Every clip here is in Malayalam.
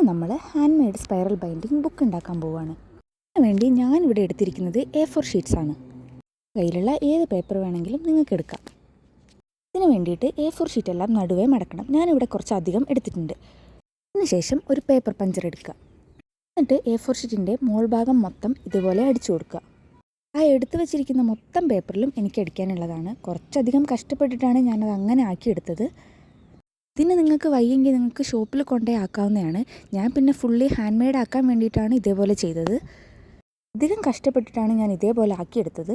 ഇന്ന് നമ്മൾ hand made spiral binding book ഉണ്ടാക്കാൻ പോവുകയാണ്. അതിന് വേണ്ടി ഞാനിവിടെ എടുത്തിരിക്കുന്നത് A4 ഷീറ്റ്സ് ആണ്. കയ്യിലുള്ള ഏത് പേപ്പർ വേണമെങ്കിലും നിങ്ങൾക്ക് എടുക്കാം. ഇതിന് വേണ്ടിയിട്ട് A4 ഷീറ്റ് എല്ലാം നടുവേ മടക്കണം. ഞാനിവിടെ കുറച്ചധികം എടുത്തിട്ടുണ്ട്. അതിനുശേഷം ഒരു പേപ്പർ പഞ്ചർ എടുക്കുക. എന്നിട്ട് A4 ഷീറ്റിൻ്റെ മോൾ ഭാഗം മൊത്തം ഇതുപോലെ അടിച്ചു കൊടുക്കുക. ആ എടുത്തു വെച്ചിരിക്കുന്ന മൊത്തം പേപ്പറിലും എനിക്ക് അടിക്കാനുള്ളതാണ്. കുറച്ചധികം കഷ്ടപ്പെട്ടിട്ടാണ് ഞാനത് അങ്ങനെ ആക്കിയെടുത്തത്. ഇതിന് നിങ്ങൾക്ക് വയ്യെങ്കിൽ നിങ്ങൾക്ക് ഷോപ്പിൽ കൊണ്ടേ ആക്കാവുന്നതാണ്. ഞാൻ പിന്നെ ഫുള്ളി ഹാൻഡ് മെയ്ഡ് ആക്കാൻ വേണ്ടിയിട്ടാണ് ഇതേപോലെ ചെയ്തത്. അധികം കഷ്ടപ്പെട്ടിട്ടാണ് ഞാൻ ഇതേപോലെ ആക്കിയെടുത്തത്.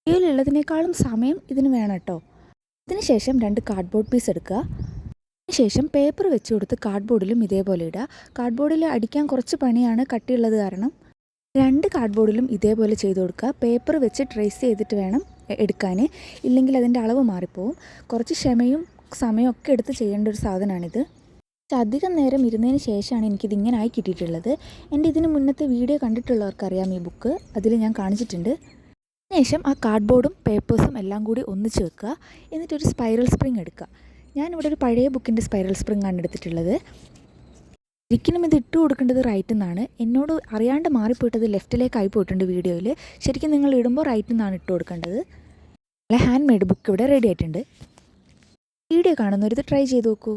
വീഡിയോയിലുള്ളതിനേക്കാളും സമയം ഇതിന് വേണം കേട്ടോ. അതിനുശേഷം 2 കാർഡ്ബോർഡ് പീസ് എടുക്കുക. അതിനുശേഷം പേപ്പർ വെച്ച് കൊടുത്ത് കാർഡ്ബോർഡിലും ഇതേപോലെ ഇടുക. കാർഡ്ബോർഡിൽ അടിക്കാൻ കുറച്ച് പണിയാണ്, കട്ടിയുള്ളത് കാരണം. 2 കാർഡ്ബോർഡിലും ഇതേപോലെ ചെയ്ത് കൊടുക്കുക. പേപ്പർ വെച്ച് ട്രേസ് ചെയ്തിട്ട് വേണം എടുക്കാൻ, ഇല്ലെങ്കിൽ അതിൻ്റെ അളവ് മാറിപ്പോവും. കുറച്ച് ക്ഷമയും സമയമൊക്കെ എടുത്ത് ചെയ്യേണ്ട ഒരു സാധനമാണിത്. അധികം നേരം ഇരുന്നതിന് ശേഷമാണ് എനിക്കിതിങ്ങനെ ആയി കിട്ടിയിട്ടുള്ളത്. എൻ്റെ ഇതിന് മുന്നത്തെ വീഡിയോ കണ്ടിട്ടുള്ളവർക്കറിയാം ഈ ബുക്ക്, അതിൽ ഞാൻ കാണിച്ചിട്ടുണ്ട്. അതിനുശേഷം ആ കാർഡ്ബോർഡും പേപ്പേഴ്സും എല്ലാം കൂടി ഒന്നിച്ച് വെക്കുക. എന്നിട്ടൊരു സ്പൈറൽ സ്പ്രിങ് എടുക്കുക. ഞാനിവിടെ ഒരു പഴയ ബുക്കിൻ്റെ സ്പൈറൽ സ്പ്രിങ് ആണ് എടുത്തിട്ടുള്ളത്. ഒരിക്കലും ഇത് ഇട്ട് കൊടുക്കേണ്ടത് റൈറ്റിൽ നിന്നാണ്. എന്നോട് അറിയാണ്ട് മാറിപ്പോയിട്ടത് ലെഫ്റ്റിലേക്കായി പോയിട്ടുണ്ട് വീഡിയോയിൽ. ശരിക്കും നിങ്ങൾ ഇടുമ്പോൾ റൈറ്റിൽ നിന്നാണ് ഇട്ട് കൊടുക്കേണ്ടത്. ഹാൻഡ് മെയ്ഡ് ബുക്ക് ഇവിടെ റെഡി ആയിട്ടുണ്ട്. വീഡിയോ കാണുന്നവരിത് ട്രൈ ചെയ്ത് നോക്കൂ.